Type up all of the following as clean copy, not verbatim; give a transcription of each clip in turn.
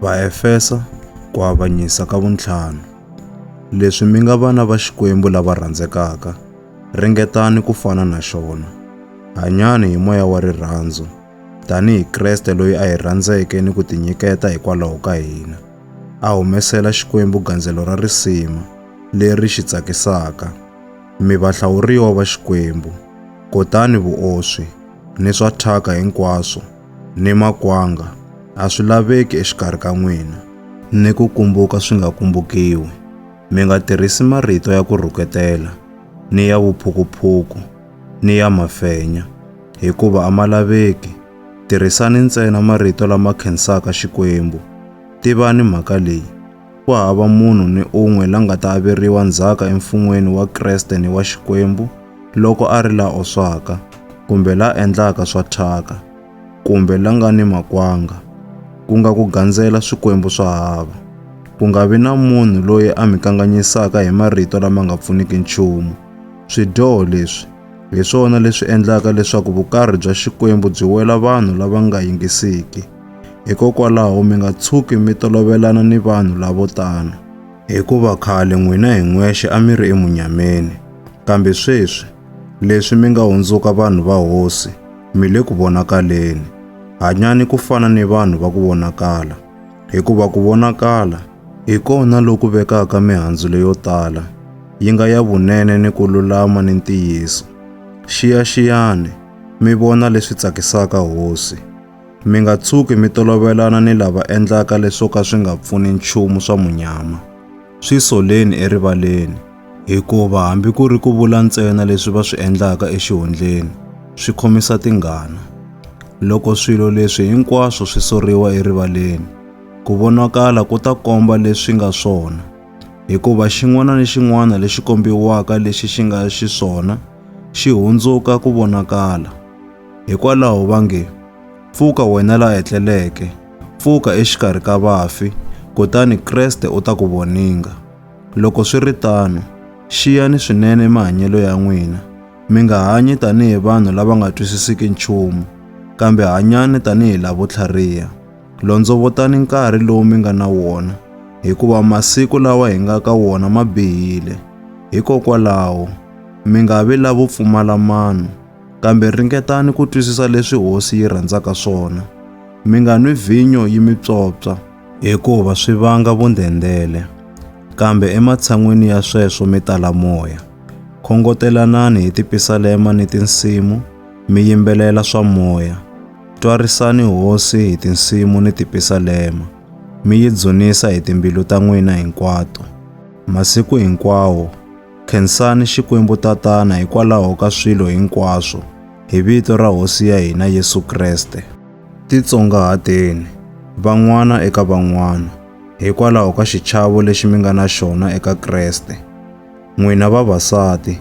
Vaefesa ku avanyisa ka vuntlhanu. Leswi mi nga vana va Xikwembu lava rhandzekaka, ringetani ku fana na xona. Hanyani hi moya wa rirhandzu, tanihi Kriste loyi a hi rhandzeke ni ku tinyiketa hikwalaho ka hina. A humesela Xikwembu gandzelo ra risima leri xi tsakisaka. Mi vahlawuriwa va Xikwembu, kotani vuoswi, ni swa thyaka hinkwaswo, ni makwanga, a swi laveki exikarhi ka n'wina, ni ku kumbuka swi nga kumbukiwi. Mi nga tirhisi marito ya ku rhuketela, ni ya vuphukuphuku, ni ya mafenya, hikuva a ma laveki. Tirhisani ntsena marito lama khensaka Xikwembu. Tivani mhaka leyi, ku hava munhu ni un'we la nga ta averiwa ndzhaka emfun'weni wa Kreste ni wa Xikwembu loko a ri la oswaka, kumbe la endlaka swa thyaka, kumbe la nga ni makwanga, ku nga ku gandzela swikwembu swa hava. Ku nga vi na munhu loyi a mi kanganyisaka hi marito lama nga pfuniki nchumu. Swidyoho leswi hi swona leswi endlaka leswaku vukarhi bya Xikwembu byi wela vanhu lava nga yingisiki. Hikokwalaho mi nga tshuki mi tolovelana ni vanhu lavo tano. Hikuva khale n'wina hi n'wexe a mi ri emunyameni, kambe sweswi leswi mi nga hundzuka vanhu va Hosi, mi le ku vonakaleni. Hanyani ku fana ni vanhu va ku vonakala, hikuva ku vonakala hi kona loku vekaka mihandzu leyo tala, yi nga ya vunene ni ku lulama ni ntiyiso. Xiyaxiyani mi vona leswi tsakisaka Hosi. Mi nga tshuki mi tolovelana ni lava endlaka leswo ka swi nga pfuni nchumu swa munyama. Swi soleni erivaleni, hikuva hambi ku ri ku vula ntsena leswi va swi endlaka exihundleni, swi khomisa tingana. Loko swilo leswi hinkwaswo swi soriwa erivaleni, ku vonakala ku ta komba leswi nga swona, hikuva xin'wana ni xin'wana lexi kombiwaka lexi xi nga xiswona xi hundzuka ku vonakala. Hikwalaho va nge, pfuka wena la etleleke, pfuka exikarhi ka vafi, kutani Kreste u ta ku voninga. Loko swi ri tano, xiyani swinene mahanyelo ya n'wina. Mi nga hanyi tanihi vanhu lava nga twisisiki nchumu, kambe hanyani tanihi lavo tlhariha. Londzovotani nkarhi lowu mi nga na wona, hikuva masiku lawa hi nga ka wona ma bihile. Hikokwalaho, mi nga vi lavo pfumala mano, kambe ringetani ku twisisa leswi Hosi yi rhandzaka swona. Mi nga nwi vhinyo yi mi psopsa, hikuva swi vanga vundendele, kambe ematshan'wini ya sweswo mi tala moya. Khongotelanani hi tipisalema ni tinsimu, mi yimbelela swa moya. Twarisani Hosi hi tinsimu ni tipisalema, mi yi dzunisa hi timbilu ta n'wina hinkwato. Masiku hinkwawo, khensani Xikwembu Tatana hikwalaho ka swilo hinkwaswo, hi vito ra Hosi ya hina Yesu Kreste. Titsongahateni, van'wana eka van'wana, hikwalaho ka xichavo lexi mi nga na xona eka Kreste. N'wina vavasati,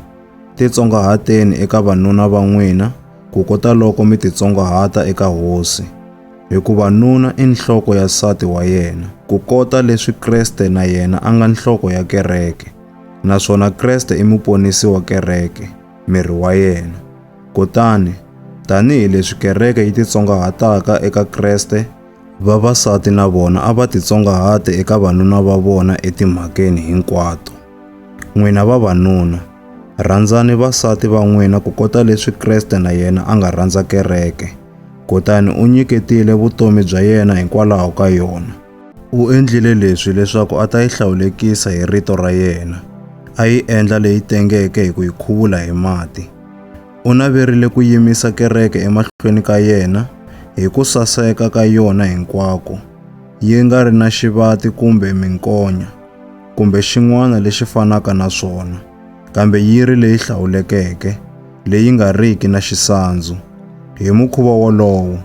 titsongahateni eka vanuna va n'wina, ku kota loko mi titsongahata eka Hosi. Hikuva nuna i nhloko ya nsati wa yena, ku kota leswi Kreste na yena a nga nhloko ya kereke, naswona Kreste i muponisi wa kereke, miri wa yena. Kutani, tanihi leswi kereke yi titsongahataka eka Kreste, vavasati na vona a va titsongahate eka vanuna va vona etimhakeni hinkwato. N'wina vavanuna, rhandzani vasati va n'wina ku kota leswi Kreste na yena a nga rhandza kereke, kutani u nyiketile vutomi bya yena hikwalaho ka yona. U endlile leswi leswaku a ta yi hlawulekisa hi rito ra yena, a yi endla leyi tengeke hi ku yi khuvula hi mati. U naverile ku yimisa kereke emahlweni ka yena hi ku saseka ka yona hinkwako, yi nga ri na xivati kumbe minkonya, kumbe xin'wana lexi fanaka na swona, kambe yi ri leyi hlawulekeke, leyi nga riki na xisandzu. Hi mukhuva wolowo,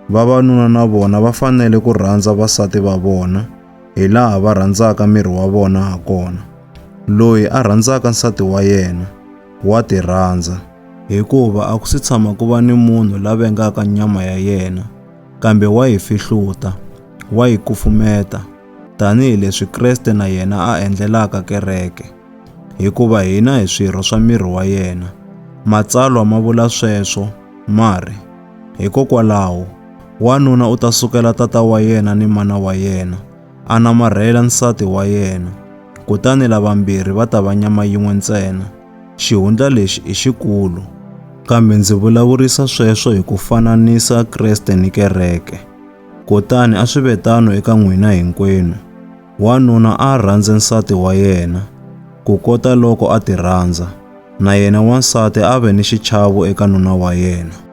vavanuna na vona va fanele ku rhandza vasati va vona hi laha va rhandzaka miri wa vona hakona. Loyi a rhandzaka nsati wa yena, wa tirhandza, hikuva a ku si tshama ku va ni munhu la vengaka nyama ya yena, kambe wa yi fihluta, wa yi kufumeta, tanihi leswi Kreste na yena a endlelaka kereke, hikuva hina hi swirho swa miri wa yena. Matsalwa ma vula sweswo, mari hikokwalaho Wanuna u ta sukela tata wa yena ni mana wa yena, a namarhela nsati wa yena, kutani lavambirhi va ta va nyama yin'we ntsena. Xihundla lexi i xikulu, kambe ndzi vulavurisa sweswo hi ku fananisa Kreste ni kereke. Kutani a swi ve tano eka n'wina hinkwenu. Wanuna a rhandze nsati wa yena, ku kota loko a ti rhandza, na yena wansati a ve ni xichavo eka nuna wa yena.